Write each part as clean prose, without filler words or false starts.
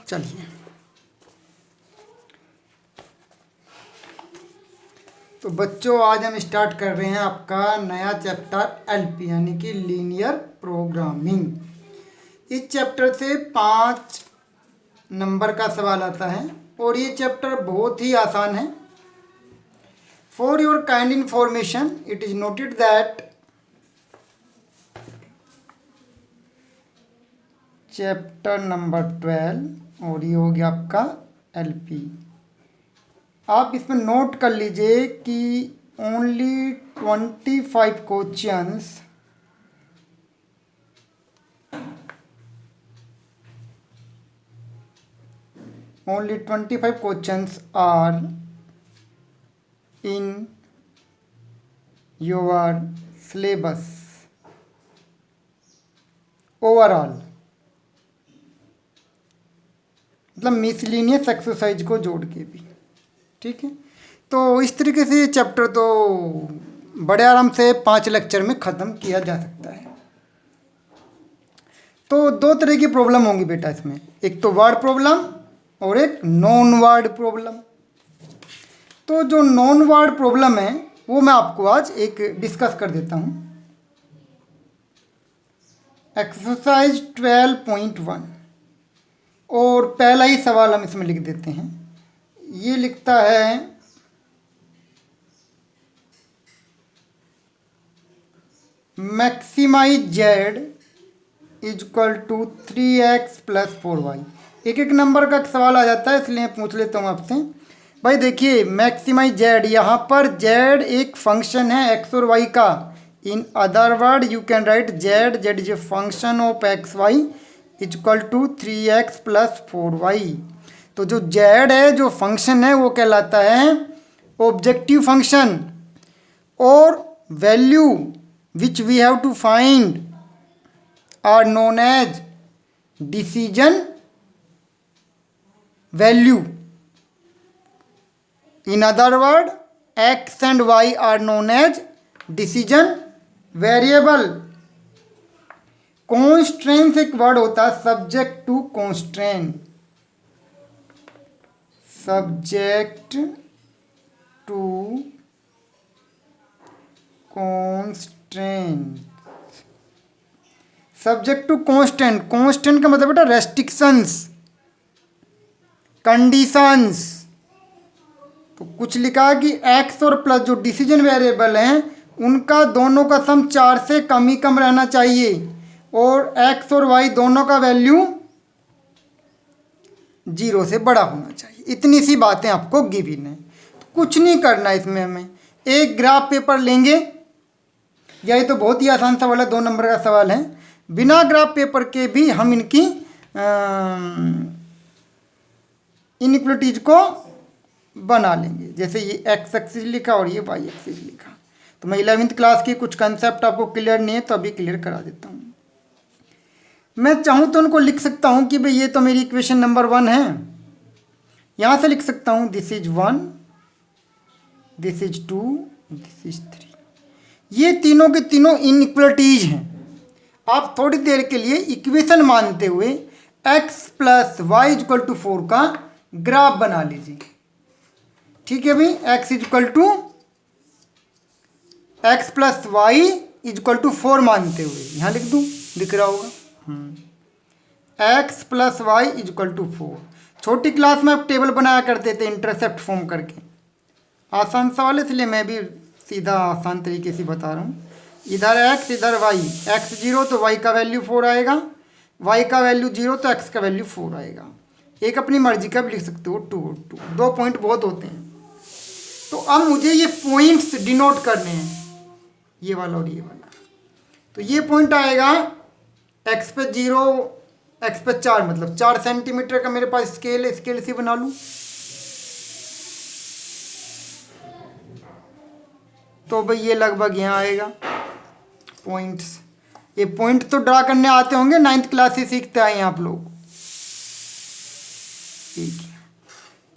चलिए, तो बच्चों आज हम स्टार्ट कर रहे हैं आपका नया चैप्टर एलपी यानी कि लीनियर प्रोग्रामिंग। इस चैप्टर से 5 नंबर का सवाल आता है और ये चैप्टर बहुत ही आसान है। For your kind information it is noted that chapter number 12 और ये हो गया आपका एलपी। आप इसमें नोट कर लीजिए कि only 25 questions are in your syllabus overall, मतलब मिसलिनियस एक्सरसाइज को जोड़ के भी। ठीक है, तो इस तरीके से ये चैप्टर तो बड़े आराम से 5 लेक्चर में ख़त्म किया जा सकता है। तो 2 तरह की प्रॉब्लम होंगी बेटा इसमें, एक तो वर्ड प्रॉब्लम और एक नॉन वर्ड प्रॉब्लम। तो जो नॉन वर्ड प्रॉब्लम है वो मैं आपको आज एक डिस्कस कर देता हूँ। एक्सरसाइज 12.1 और पहला ही सवाल हम इसमें लिख देते हैं। ये लिखता है maximise Z is equal to 3x + 4y। एक एक नंबर का सवाल आ जाता है इसलिए पूछ लेता हूँ आपसे। भाई देखिए, मैक्सिमाइज जेड, यहाँ पर जेड एक फंक्शन है एक्स और वाई का। In other word you can write Z is a function of X Y is equal to 3x + 4y। तो जो जेड है, जो फंक्शन है, वो कहलाता है ऑब्जेक्टिव फंक्शन, और value which we have to find are known as decision value. In other word X and Y are known as decision variable. Constraint एक वर्ड होता है subject to constraint, subject to constant. Subject to constant, constant का मतलब बेटा restrictions, conditions. तो कुछ लिखा है कि एक्स और प्लस जो डिसीजन वेरिएबल हैं उनका दोनों का सम 4 से कम ही कम रहना चाहिए, और एक्स और वाई दोनों का वैल्यू 0 से बड़ा होना चाहिए। इतनी सी बातें आपको गिवन है, तो कुछ नहीं करना इसमें। हमें एक ग्राफ पेपर लेंगे, यही तो बहुत ही आसान सवाल है, 2 नंबर का सवाल है। बिना ग्राफ पेपर के भी हम इनकी इनइक्वलिटीज को बना लेंगे। जैसे ये एक्स एक्सिस लिखा और ये वाई एक्सिस लिखा। तो मैं 11वीं क्लास की कुछ कंसेप्ट आपको क्लियर नहीं है तो अभी क्लियर करा देता हूँ। मैं चाहूँ तो उनको लिख सकता हूँ कि भाई ये तो मेरी इक्वेशन नंबर 1 है, यहाँ से लिख सकता हूँ this is 1, this is 2, this is 3। ये तीनों के तीनों इनइक्वलिटीज हैं। आप थोड़ी देर के लिए इक्वेशन मानते हुए x + y = 4 का ग्राफ बना लीजिए। ठीक है भाई, x + y = 4 मानते हुए यहाँ लिख दूँ, दिख रहा होगा x + y = 4। छोटी क्लास में आप टेबल बनाया करते थे इंटरसेप्ट फॉर्म करके। आसान सवाल है इसलिए मैं भी सीधा आसान तरीके से बता रहा हूँ। इधर x इधर y, x 0 तो y का वैल्यू 4 आएगा, y का वैल्यू 0 तो x का वैल्यू 4 आएगा। एक अपनी मर्जी का भी लिख सकते हो, 2 और 2, 2 पॉइंट बहुत होते हैं। तो अब मुझे ये पॉइंट्स डिनोट करने हैं, ये वाला और ये वाला। तो ये पॉइंट आएगा x पे 0, x पे 4, मतलब 4 सेंटीमीटर का मेरे पास स्केल है, स्केल से बना लूँ। तो भाई ये लगभग यहाँ आएगा पॉइंट्स। ये पॉइंट तो ड्रा करने आते होंगे, 9th क्लास से सीखते आए हैं आप लोग। ठीक है,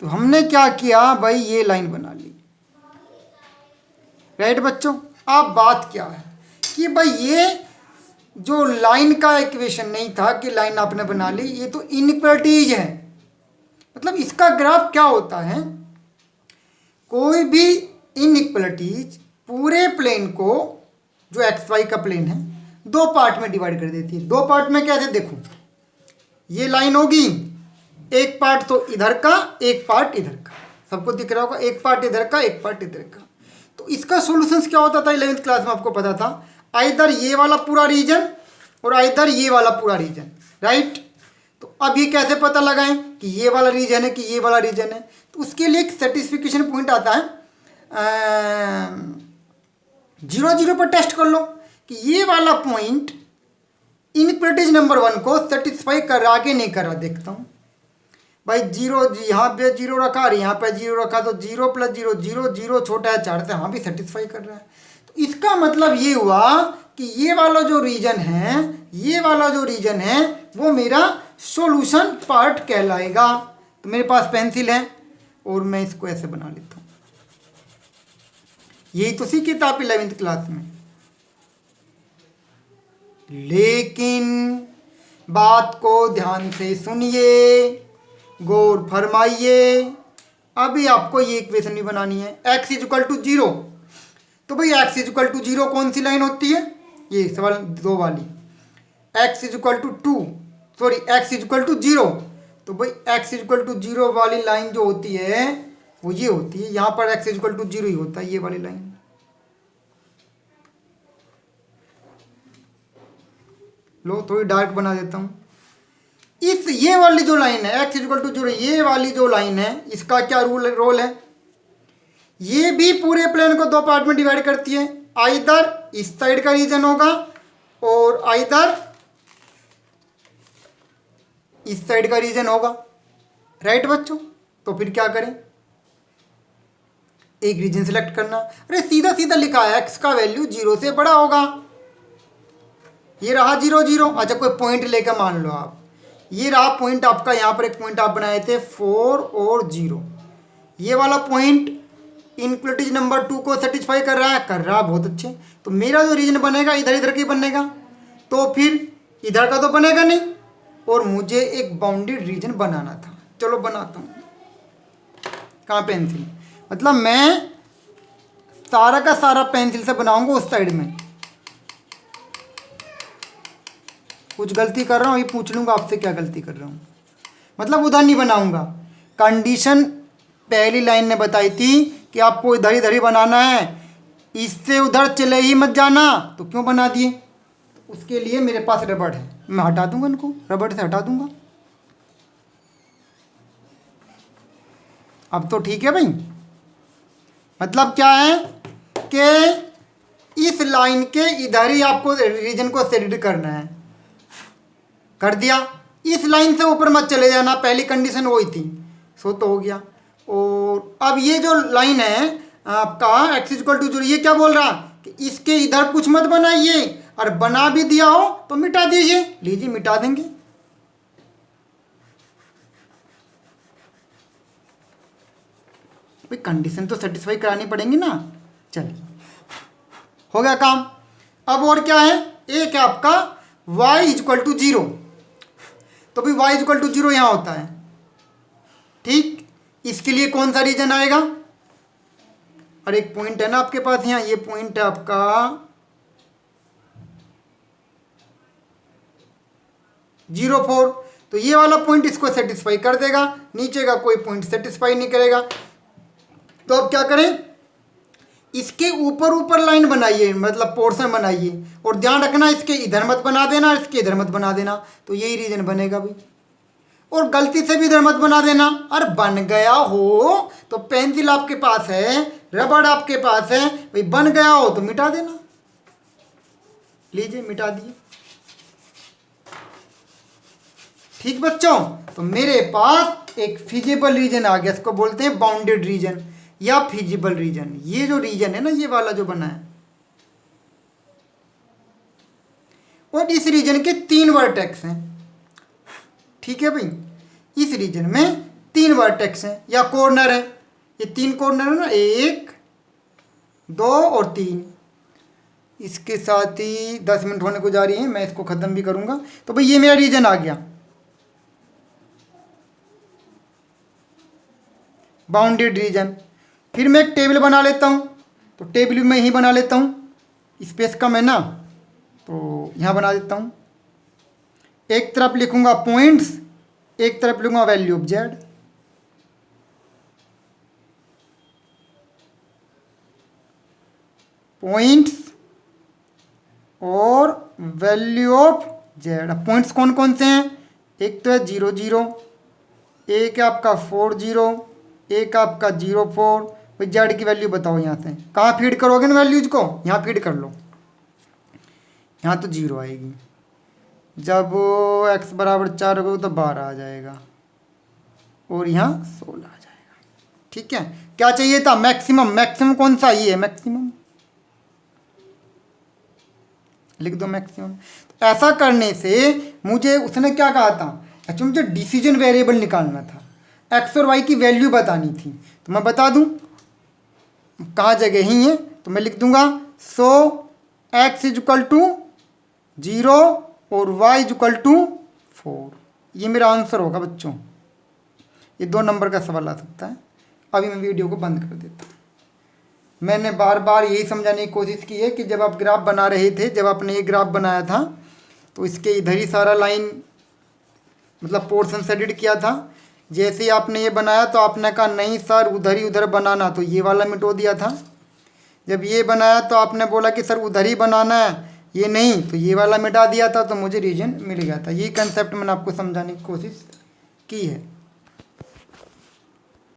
तो हमने क्या किया भाई, ये लाइन बना ली। राइट बच्चों, अब बात क्या है कि भाई ये जो लाइन का इक्वेशन नहीं था कि लाइन आपने बना ली, ये तो इनइक्वलिटीज है। मतलब इसका ग्राफ क्या होता है, कोई भी इनइक्वलिटीज पूरे प्लेन को, जो एक्स वाई का प्लेन है, दो पार्ट में डिवाइड कर देती है। दो पार्ट में कैसे, देखो ये लाइन होगी, एक पार्ट तो इधर का, एक पार्ट इधर का, सबको दिख रहा होगा, एक पार्ट इधर का, एक पार्ट इधर का। तो इसका सॉल्यूशंस क्या होता था 11th क्लास में, आपको पता था, आइदर ये वाला पूरा रीजन और आइदर ये वाला पूरा रीजन, राइट। तो अब ये कैसे पता लगाएं कि ये वाला रीजन है कि ये वाला रीजन है, तो उसके लिए एक सेटिस्फिकेशन पॉइंट आता है, 0 0 पर टेस्ट कर लो कि ये वाला पॉइंट इनइक्वलिटीज नंबर 1 को सेटिस्फाई कर रहा कि नहीं कर रहा। देखता हूँ भाई, 0 यहाँ पे 0 रखा और यहाँ पे 0 रखा, तो 0 + 0 0 0 छोटा है 4 से, हाँ भी सेटिस्फाई कर रहा है। तो इसका मतलब ये हुआ कि ये वाला जो रीजन है, ये वाला जो रीजन है वो मेरा सॉल्यूशन पार्ट कहलाएगा। तो मेरे पास पेंसिल है और मैं इसको ऐसे बना लेता हूँ, यही तो सीखी था आप 11th क्लास में। लेकिन बात को ध्यान से सुनिए, गौर फरमाइए। अभी आपको ये इक्वेशन भी बनानी है, x = 0। तो भाई x = 0 कौन सी लाइन होती है, ये सवाल 2 वाली, x = 2, सॉरी x = 0। तो भाई x = 0 वाली लाइन जो होती है वो ये होती है, यहाँ पर x = 0 ही होता है, ये वाली लाइन। लो थोड़ी डार्क बना देता हूँ। इस ये वाली जो लाइन है x = 0, ये वाली जो लाइन है, इसका क्या रोल है, ये भी पूरे प्लेन को दो पार्ट में डिवाइड करती है। आइदर इस साइड का रीजन होगा और आइदर इस साइड का रीजन होगा, राइट बच्चों। तो फिर क्या करें, एक रीजन सेलेक्ट करना। अरे सीधा सीधा लिखा है, x का वैल्यू 0 से बड़ा होगा। ये रहा 0 0। अच्छा कोई पॉइंट लेकर मान लो आप, ये रहा पॉइंट आपका, यहाँ पर एक पॉइंट आप बनाए थे 4 और 0, ये वाला पॉइंट इनइक्वलिटीज नंबर 2 को सेटिस्फाई कर रहा है, बहुत अच्छे। तो मेरा जो रीजन बनेगा इधर इधर की बनेगा, तो फिर इधर का तो बनेगा नहीं, और मुझे एक बाउंडेड रीजन बनाना था। चलो बनाता हूँ, कहाँ पेंसिल, मतलब मैं सारा का सारा पेंसिल से बनाऊंगा उस साइड में। कुछ गलती कर रहा हूँ, ये पूछ लूँगा आपसे क्या गलती कर रहा हूँ, मतलब उधर नहीं बनाऊंगा। कंडीशन पहली लाइन ने बताई थी कि आपको इधर इधर ही बनाना है, इससे उधर चले ही मत जाना, तो क्यों बना दिए। तो उसके लिए मेरे पास रबड़ है, मैं हटा दूंगा इनको, रबड़ से हटा दूंगा। अब तो ठीक है भाई, मतलब क्या है कि इस लाइन के इधर ही आपको रीजन को सेट करना है, कर दिया। इस लाइन से ऊपर मत चले जाना, पहली कंडीशन वही थी, सो तो हो गया। और अब ये जो लाइन है आपका x = 0, ये क्या बोल रहा कि इसके इधर कुछ मत बनाइए, और बना भी दिया हो तो मिटा दीजिए। लीजिए मिटा देंगे। भाई कंडीशन तो सेटिस्फाई करानी पड़ेंगी ना। चलिए हो गया काम। अब और क्या है, एक है आपका y = 0। तो भाई y = 0 यहाँ होता है, ठीक। इसके लिए कौन सा रीजन आएगा, और एक पॉइंट है ना आपके पास यहाँ, ये पॉइंट है आपका 0 4। तो ये वाला पॉइंट इसको सेटिस्फाई कर देगा, नीचे का कोई पॉइंट सेटिस्फाई नहीं करेगा। तो अब क्या करें, इसके ऊपर ऊपर लाइन बनाइए, मतलब पोर्शन बनाइए, और ध्यान रखना इसके इधर मत बना देना, इसके इधर मत बना देना, तो यही रीजन बनेगा भाई। और गलती से भी इधर मत बना देना, और बन गया हो तो पेंसिल आपके पास है, रबड़ आपके पास है भाई, बन गया हो तो मिटा देना। लीजिए मिटा दिए, ठीक बच्चों। तो मेरे पास एक फिजिबल रीजन आ गया, इसको बोलते हैं बाउंडेड रीजन या फिजिबल रीजन। ये जो रीजन है ना, ये वाला जो बना है, और इस रीजन के 3 वर्टेक्स हैं, ठीक है भाई। इस रीजन में 3 वर्टेक्स हैं या कॉर्नर है, ये 3 कॉर्नर है ना, 1 2 और 3। इसके साथ ही 10 मिनट होने को जा रही है, मैं इसको ख़त्म भी करूँगा। तो भाई ये मेरा रीजन आ गया, बाउंडेड रीजन। फिर मैं एक टेबल बना लेता हूँ, तो टेबल भी मैं यहीं बना लेता हूँ, स्पेस कम है ना, तो यहाँ बना देता हूँ। एक तरफ लिखूंगा पॉइंट्स, एक तरफ लिखूंगा वैल्यू ऑफ जेड। पॉइंट्स और वैल्यू ऑफ जेड। अब पॉइंट्स कौन कौन से हैं? एक तो है 0 0, एक है आपका 4 0, एक आपका 0 4। भाई जेड की वैल्यू बताओ, यहाँ से कहाँ फीड करोगे ना वैल्यूज को? यहाँ फीड कर लो। यहाँ तो 0 आएगी, जब x बराबर 4 होगा तो 12 आ जाएगा, और यहाँ 16 आ जाएगा। ठीक है, क्या चाहिए था? मैक्सिमम। मैक्सिमम कौन सा? ये है मैक्सिमम, लिख दो मैक्सिमम। तो ऐसा करने से मुझे उसने क्या कहा था? एक्चुअली मुझे डिसीजन वेरिएबल निकालना था, एक्स और वाई की वैल्यू बतानी थी। तो मैं बता दूं कहाँ जगह ही है, तो मैं लिख दूंगा सो एक्स इज इक्वल टू 0 और वाई इज इक्वल टू 4। ये मेरा आंसर होगा बच्चों। ये 2 नंबर का सवाल आ सकता है। अभी मैं वीडियो को बंद कर देता हूँ। मैंने बार बार यही समझाने की कोशिश की है कि जब आप ग्राफ बना रहे थे, जब आपने ये ग्राफ बनाया था, तो इसके इधर ही सारा लाइन मतलब पोर्शन सेटेड किया था। जैसे ही आपने ये बनाया तो आपने कहा नहीं सर उधर ही उधर बनाना, तो ये वाला मिटो दिया था। जब ये बनाया तो आपने बोला कि सर उधर ही बनाना है, ये नहीं, तो ये वाला मिटा दिया था, तो मुझे रीजन मिल गया था। यही कंसेप्ट मैंने आपको समझाने की कोशिश की है।